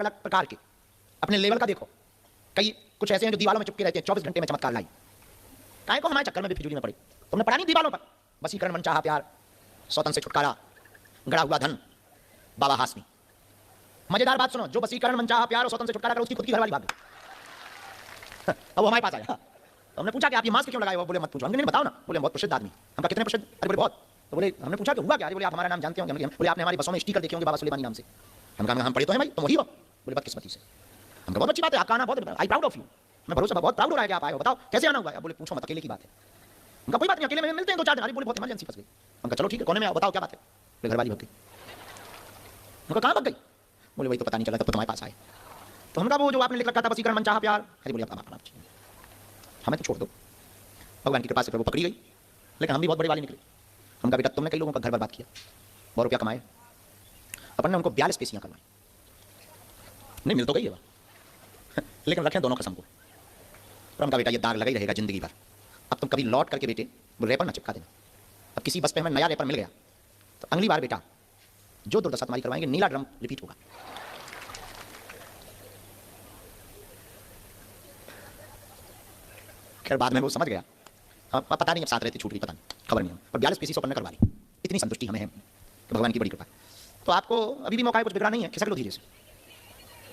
अलग प्रकार के, अपने लेवल का देखो। कई कुछ ऐसे हैं जो दीवारों में चिपके रहते हैं, 24 घंटे में चमत्कार लाई। काहे को हमारे चक्कर में भी फिजूली में पड़े। तुमने पढ़ा नहीं दीवारों पर? वसीकरण, मनचाहा प्यार, सौतन से छुटकारा, गड़ा हुआ धन, बाबा हाशमी। मजेदार बात सुनो, जो वसीकरण, मनचाहा प्यार और सौतन से छुटकारा करे, उसकी खुद की घरवाली भाग गई। अब वो हमारे पास आया। तो हमने पूछा कि आप ये मास्क क्यों लगाए हो? बोले मत पूछो। हमने नहीं बताओ ना। बोले बहुत प्रसिद्ध आदमी। हमका कितने प्रसिद्ध? अरे बोले बहुत। तो बोले हमने पूछा कि हुआ क्या? बोले आप हमारा नाम जानते होंगे। बोले आपने हमारी बसों में स्टिकर देखे होंगे बाबा सुलेमानी नाम से। हम कहा हम पढ़े तो हैं भाई, तुम वही हो? बोले बदकिस्मती से। हमका बहुत अच्छी बात है, आपका आना बहुत, आई प्राउड ऑफ यू। मैं भरोसा बहुत प्राउड हो रहा है कि आप आए हो। बताओ कैसे आना हुआ है? बोले पूछो मत, अकेले की बात है। हमका कोई बात नहीं, अकेले में मिलते हैं 2-4 दिन। बोले बहुत इमरजेंसी फंस गई। हमका चलो ठीक है, कोने में आओ, बताओ क्या बात है? बोले घरवाली भग गई। हमका कहाँ भग गई? बोले वही तो पता नहीं चला, तब तो तुम्हारे पास आए। तो हमका वो जो आपने लिख रखा था वसीकरण, मनचाहा प्यार, अरे बोले आप हमें तो छोड़ दो, भगवान की कृपा से वो पकड़ी गई। लेकिन हम भी बहुत बड़े वाले निकले। हमका बेटा तुमने कई लोगों का घर बर्बाद किया, बहुत रुपया कमाए, अपन ने उनको 42 पेशियां करवाई। नहीं मिल तो गई है लेकिन रखें दोनों कसम को। और हमका बेटा ये दाग लगा ही रहेगा जिंदगी भर। अब तुम कभी लौट करके बेटे वो रेपर ना चिपका देना। अब किसी बस पे हमें नया रेपर मिल गया तो अगली बार बेटा जो दुर्दशा तुम्हारी करवाएंगे, नीला ड्रम रिपीट होगा। खैर बाद में वो समझ गया, पता नहीं अब साथ रहती छूट गई, पता नहीं, खबर नहीं। पर 42 पीसी अपन ने करवा ली। इतनी संतुष्टि हमें है, भगवान की बड़ी कृपा। तो आपको अभी भी मौका है, कुछ बिगड़ा नहीं है, खिसक लो धीरे से।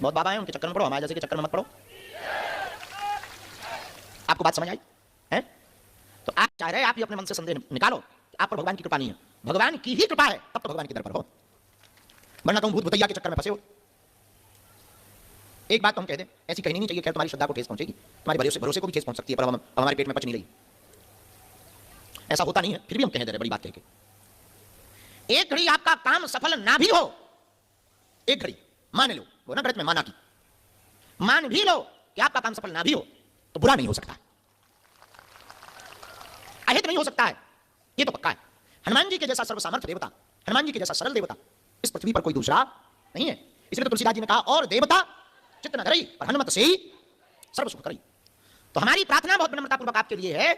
बहुत बाबा है, उनके चक्कर में पड़ो, हमारे जैसे के चक्कर में मत पड़ो। आपको बात समझ आई है? तो आप चाह रहे हैं, आप ही अपने मन से संदेह निकालो कि आप पर भगवान की कृपा नहीं है। भगवान की ही कृपा है, तब तो भगवान के दर पर हो, वरना तुम भूत भुतैया के चक्कर में फंसे हो। एक बात तो हम कह दें, ऐसी कहनी नहीं चाहिए, खैर तुम्हारी श्रद्धा को ठेस पहुंचेगी, तुम्हारे भरोसे को भी ठेस पहुंच सकती है, पर हमारे पेट में पच नहीं रही। ऐसा होता नहीं है, फिर भी हम कह दे रहे बड़ी बात कह के। एक घड़ी आपका काम सफल ना भी हो, एक घड़ी मान लो, वो ना गलत में माना की मान भी लो कि आपका काम सफल ना भी हो, तो बुरा नहीं हो सकता, अहित नहीं हो सकता है, ये तो पक्का है। हनुमान जी के जैसा सर्वसामर्थ्य देवता, हनुमान जी के जैसा सरल देवता इस पृथ्वी पर कोई दूसरा नहीं है। इसलिए तो तुलसीदास जी ने कहा, और देवता चित्त न धरई और हनुमत से ही सर्व सुख करी। तो हमारी प्रार्थना बहुत विनम्रतापूर्वक आपके लिए है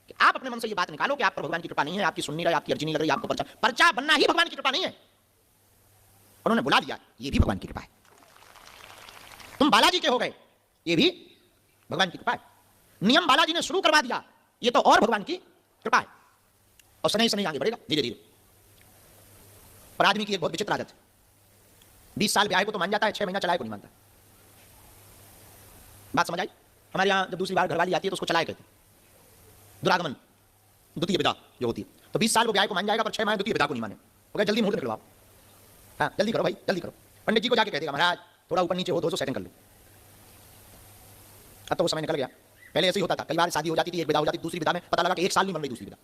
कि आप अपने मन से ये बात निकालो कि आप पर भगवान की कृपा नहीं है, आपकी सुन नहीं रही, आपकी अर्जी नहीं लग रही, आपको पर्चा बनना ही भगवान की कृपा नहीं है। उन्होंने बुला दिया, ये भी भगवान की कृपा है। तुम बालाजी के हो गए, ये भी भगवान की कृपा है। नियम बालाजी ने शुरू करवा दिया, ये तो और भगवान की कृपा है। और सनई सनई आगे बढ़ेगा धीरे धीरे। पर आदमी की एक बहुत विचित्र आदत है, 20 साल ब्याह को तो मान जाता है, 6 महीना चलाए को नहीं मानता। बात समझ आई? हमारे यहां जब दूसरी बार घरवाली आती है तो उसको चलाए कहते हैं, दुरागमन, द्वितीय विदा जो होती है। तो 20 साल वो ब्याह को मान जाएगा, पर 6 महीने द्वितीय विदा को नहीं माने। वो कहे जल्दी मुहूर्त निकलवाओ, हाँ जल्दी करो भाई जल्दी करो। पंडित जी को जाके कह देगा, महाराज थोड़ा ऊपर नीचे हो, 200 सेकंड कर लो। अब तो वो समय निकल गया। पहले ऐसे ही होता था, कई बार शादी हो जाती थी, एक विदा हो जाती, दूसरी विदा में पता लगा कि 1 साल नहीं बन रही दूसरी विदा।